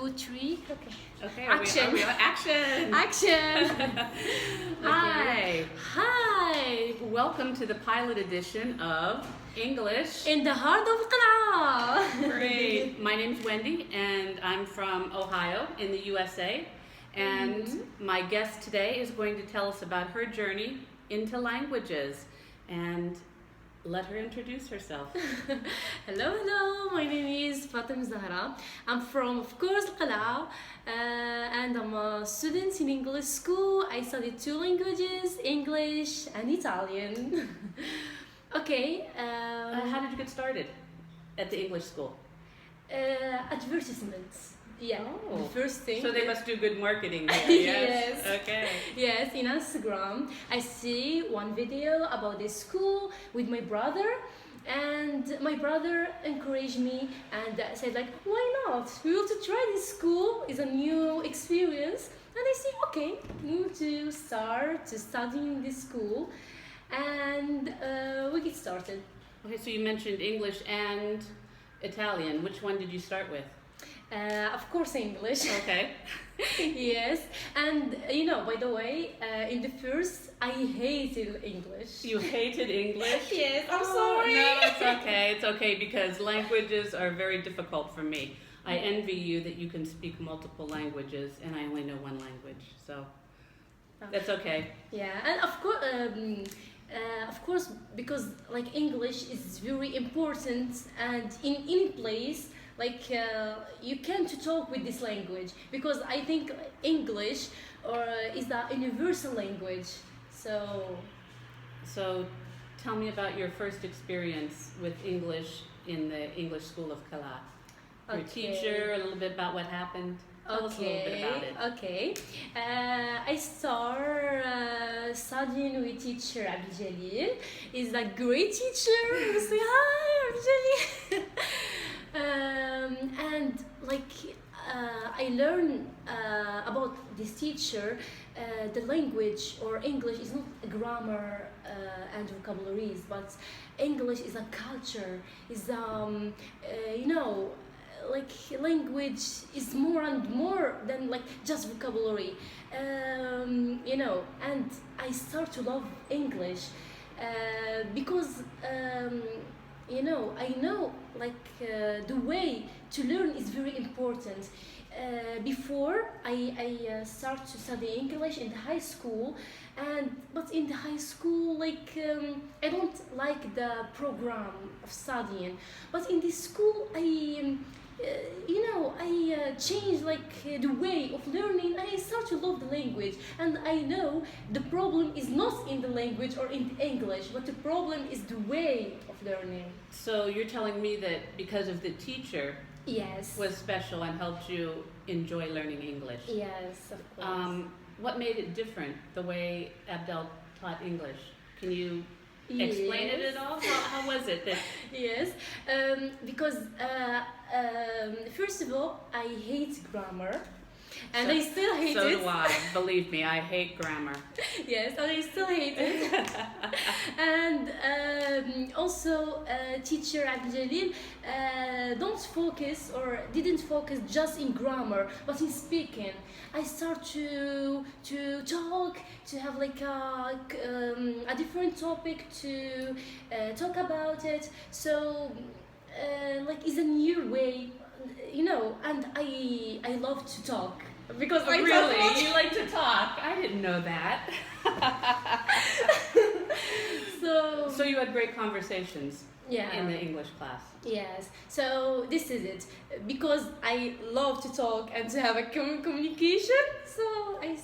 two, three. Okay. Okay. Action. Action. Action. Hi. Hi. Welcome to the pilot edition of English. In the heart of Kelaa. Great. My name's Wendy, and I'm from Ohio in the USA. And my guest today is going to tell us about her journey into languages. And let her introduce herself. Hello. My name is Fatem Zahra. I'm from, of course, Kelaa, and I'm a student in English school. I study two languages, English and Italian. Okay. How did you get started at the English school? Advertisements. Yeah, Oh. the first thing. So they must do good marketing here, Yes. Okay. Yes, in Instagram, I see one video about this school with my brother, and my brother encouraged me and said like, why not? We want to try this school. It's a new experience, and I say okay, need to start to study in this school, and we get started. Okay, so you mentioned English and Italian. Which one did you start with? Of course, English. Okay. Yes, and by the way, in the first, I hated English. You hated English? Yes, I'm Oh, sorry. No, it's okay. It's okay because languages are very difficult for me. I envy you that you can speak multiple languages, and I only know one language, so that's okay. Yeah, and of course, because like English is very important, and in any place, like you can't talk with this language because I think English is the universal language. So tell me about your first experience with English in the English School of Kelaa. Your teacher, a little bit about what happened. Tell us a little bit about it. Okay. I started studying with teacher Abdul Jalil. He's a great teacher. Say hi, Abdul Jalil. And like I learned about this teacher, the language or English is not grammar and vocabularies, but English is a culture. Is like language is more and more than like just vocabulary. And I start to love English because. I know like the way to learn is very important. Before I start to study English in the high school, but in the high school like I don't like the program of studying. But in this school I changed like the way of learning. I start to love the language, and I know the problem is not in the language or in the English, but the problem is the way of learning. So you're telling me that because of the teacher Yes. was special and helped you enjoy learning English. Yes, of course. What made it different, the way Abdel taught English? Can you explain it at all? How was it that? Yes, because first of all, I hate grammar, and I still hate so it. So do I. Believe me, I hate grammar. Yes, and I still hate it. And also, teacher Abdul Jalil didn't focus just in grammar, but in speaking. I start to talk, to have like a different topic to talk about it. So like it's a new way, and I love to talk because I Really? talk much. You like to talk? I didn't know that. So you had great conversations in the English class. Yes, so this is it. Because I love to talk and to have a communication, so I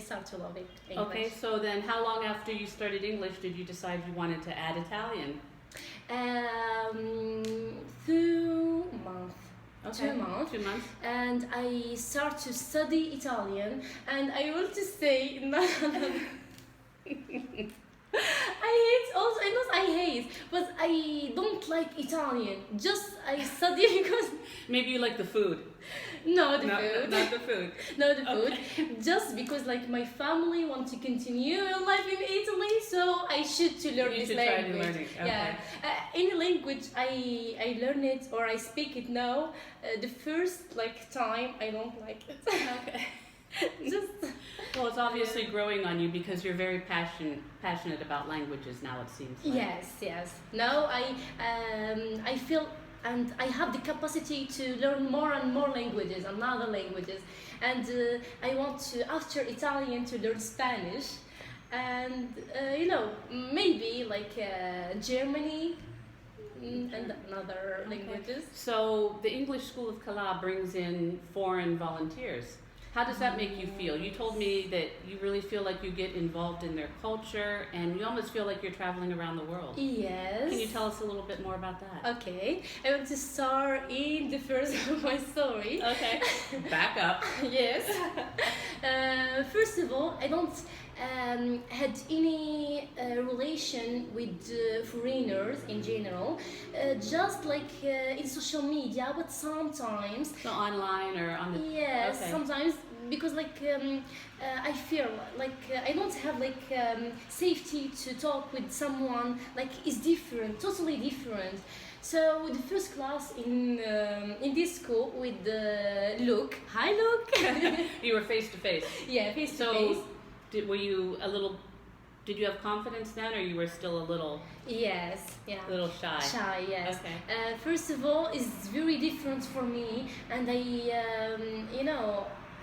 start to love it. English. Okay, so then how long after you started English did you decide you wanted to add Italian? 2 months. Okay. 2 months. 2 months. And I start to study Italian, and I want to say but I don't like Italian. Just I study because Maybe you like the food. No, the No, food. not the food. No, the Okay. food. Just because like my family want to continue life in Italy, so I should to learn You this should try to language. learn it. Okay. Yeah, any language I learn it or I speak it now. The first like time I don't like it. Okay. Just Well, it's obviously growing on you because you're very passionate about languages now. It seems like. yes. Now I feel and I have the capacity to learn more and more languages and other languages, and I want to after Italian to learn Spanish, and maybe like Germany and other languages. So the English School of Kelaa brings in foreign volunteers. How does that make you feel? You told me that you really feel like you get involved in their culture and you almost feel like you're traveling around the world. Yes. Can you tell us a little bit more about that? Okay, I want to start in the first of my story. Okay. Back up. Yes. First of all, I don't had any relation with foreigners in general, just like in social media, but sometimes. So online or on the. Yes, Okay. sometimes because like I feel like I don't have like safety to talk with someone like is different, totally different. So the first class in this school with Luke. Hi, Luke. You were face to face. Yeah, face to So, face. were you a little? Did you have confidence then, or you were still a little Yes, yeah. shy? Shy, yes. Okay. First of all, it's very different for me, and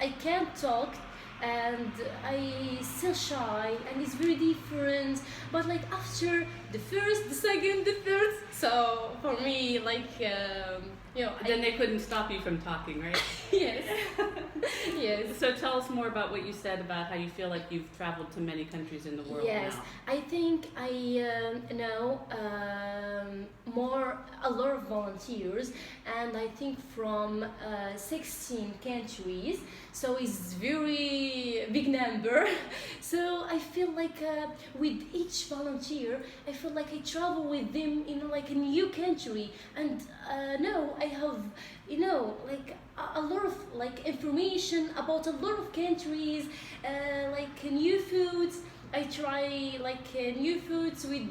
I can't talk, and I still shy, and it's very different. But like after the first, the second, the third, so for me, like Then they couldn't stop you from talking, right? yes, yes. So tell us more about what you said about how you feel like you've traveled to many countries in the world Yes, now. I think I know a lot of volunteers, and I think from 16 countries, so it's very big number. So I feel like with each volunteer, I feel like I travel with them in like a new country, and now I have like a lot of like information about a lot of countries, like new foods. I try like new foods with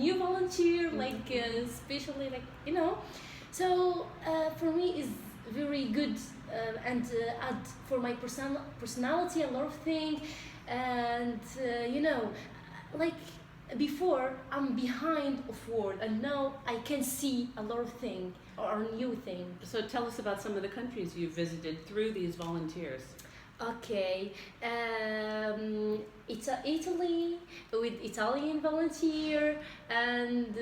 new volunteer, like especially like So for me is very good and add for my personality a lot of things, and like before I'm behind of world, and now I can see a lot of things or new things. So tell us about some of the countries you've visited through these volunteers. Okay, it's Italy with Italian volunteer, and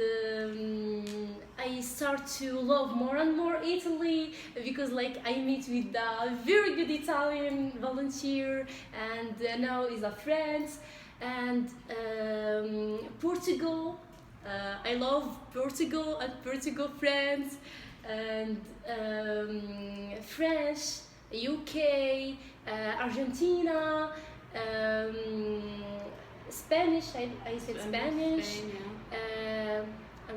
I start to love more and more Italy because like I meet with a very good Italian volunteer, and now is a friend, and Portugal. I love Portugal and Portugal friends, and French. UK, Argentina, Spanish. I said Spanish. Spain, yeah.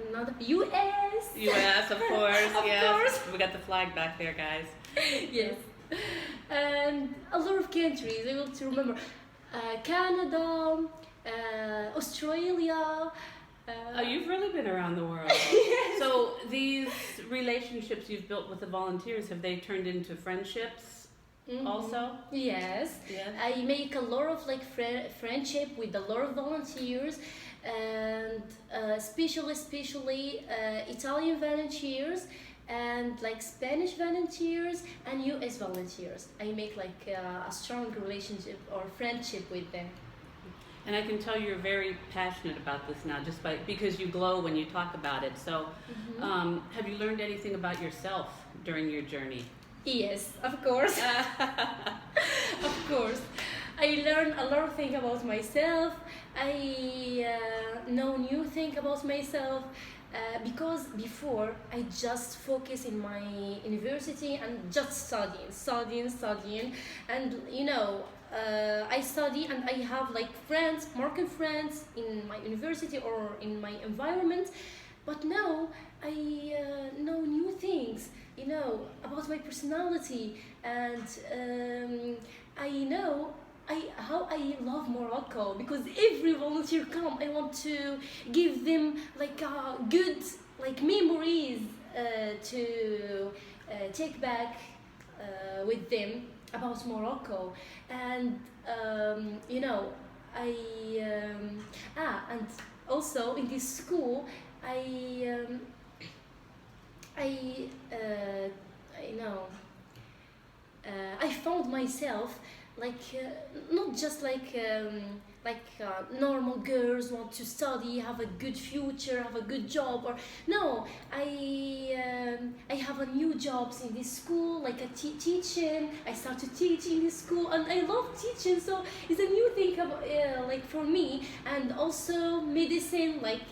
Another US. U.S. of course. Of Yes. course. We got the flag back there, guys. Yes, and a lot of countries. I will to remember Canada, Australia. Oh, you've really been around the world. Yes. So these relationships you've built with the volunteers, have they turned into friendships also? Yes. Yes. I make a lot of like friendship with a lot of volunteers, and especially Italian volunteers, and like Spanish volunteers and US volunteers. I make like a strong relationship or friendship with them. And I can tell you're very passionate about this now, just because you glow when you talk about it. So, have you learned anything about yourself during your journey? Yes, of course. Of course. I learn a lot of things about myself. I know new things about myself, because before I just focus in my university and just studying, and I study and I have like friends, Moroccan friends in my university or in my environment, but now I know new things, about my personality, and I know how I love Morocco, because every volunteer come, I want to give them like good like memories to take back with them about Morocco. And you know I and also in this school I I I know I found myself like not just like normal girls want to study, have a good future, have a good job, or no. I have a new jobs in this school, like a teaching. I started teaching in this school, and I love teaching. So it's a new thing about, like for me, and also medicine. Like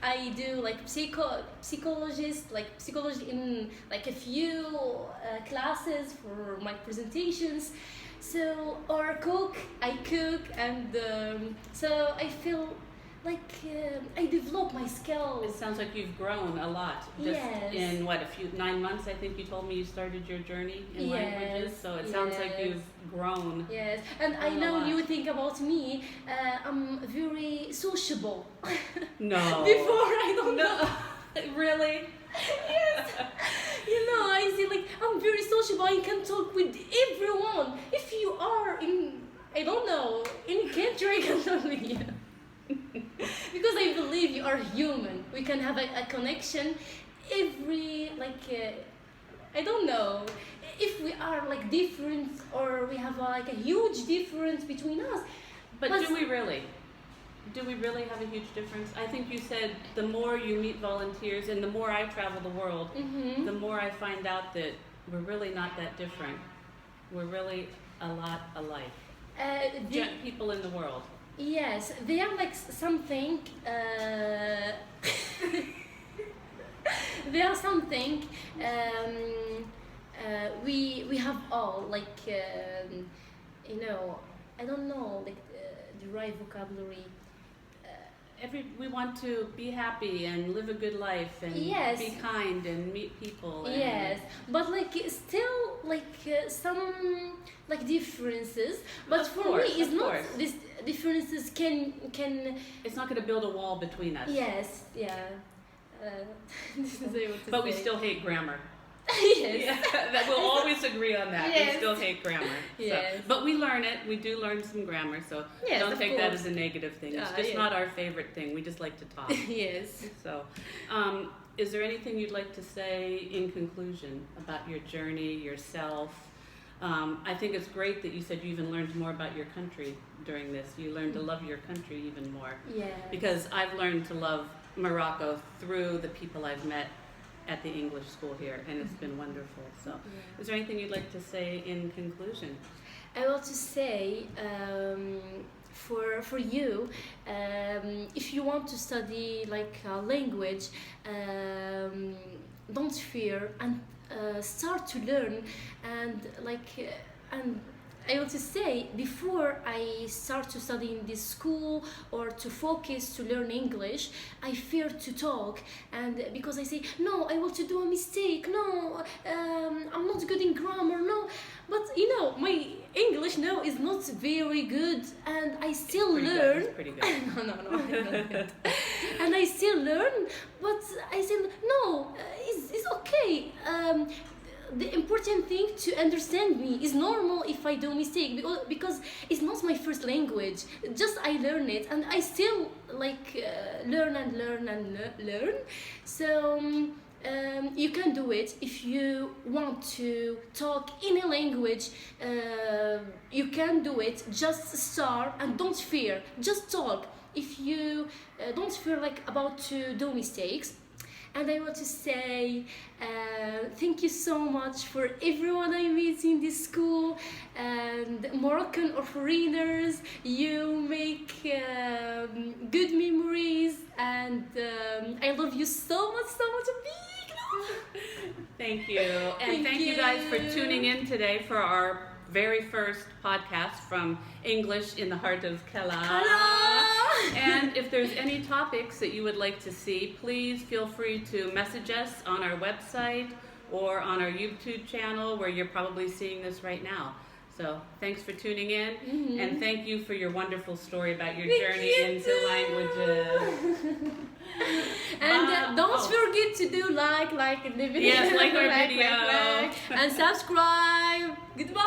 I do like psychologist, like psychology in like a few classes for my presentations. So, or I cook, and so I feel like I develop my It skills. sounds like you've grown a lot. Just Yes. in what, 9 months, I think you told me you started your journey in languages. Yes, So it sounds like yes. you've grown. Yes, and I Grown a know lot. you think about me. I'm very sociable. No. Before I don't know. No. Really? Yes. I see like I'm very sociable. I can talk with everyone. If you are in, I don't know, any country, I can talk with you. Because I believe you are human. We can have a connection. Every like, I don't know, if we are like different, or we have like a huge difference between us. But do we really? Do we really have a huge difference? I think you said the more you meet volunteers and the more I travel the world, the more I find out that we're really not that different. We're really a lot alike. People in the world. Yes, they are like something. They are something. We have all like I don't know like the right vocabulary. We want to be happy and live a good life and Yes. be kind and meet people. And Yes, but like still like some like differences. But Of for course, me, it's of not course. these differences can. It's not going to build a wall between us. Yes, yeah. This is able to But we say. still hate grammar. Yes. Yeah, that we'll always agree on that. Yes. We still hate grammar. Yes. So, but we learn it. We do learn some grammar, so Yes, don't of take that course. as a negative thing. It's just Yeah. not our favorite thing. We just like to talk. Yes. So, is there anything you'd like to say in conclusion about your journey, yourself? I think it's great that you said you even learned more about your country during this. You learned to love your country even more. Yeah. Because I've learned to love Morocco through the people I've met at the English school here, and it's been wonderful. So, is there anything you'd like to say in conclusion? I want to say for you, if you want to study like a language, don't fear, and start to learn, and and I want to say, before I start to study in this school or to focus to learn English, I fear to talk, and because I say no, I want to do a mistake. No, I'm not good in grammar. No, but my English now is not very good, and I still Pretty good. learn. It's pretty good. No, I'm not good. And I still learn, but I still no. It's okay. The important thing to understand me is normal if I do mistake, because it's not my first language. Just I learn it, and I still learn and learn and learn. So you can do it if you want to talk any language. You can do it. Just start and don't fear. Just talk. If you don't fear about to do mistakes. And I want to say thank you so much for everyone I meet in this school, and Moroccan or foreigners. You make good memories, and I love you so much, so much. A big love. Thank you. And thank you guys for tuning in today for our very first podcast from English in the heart of Kelaa. And if there's any topics that you would like to see, please feel free to message us on our website or on our YouTube channel where you're probably seeing this right now. So thanks for tuning in, and thank you for your wonderful story about your journey into languages. And don't forget to do like the video. Yes, like our video. And subscribe. Goodbye.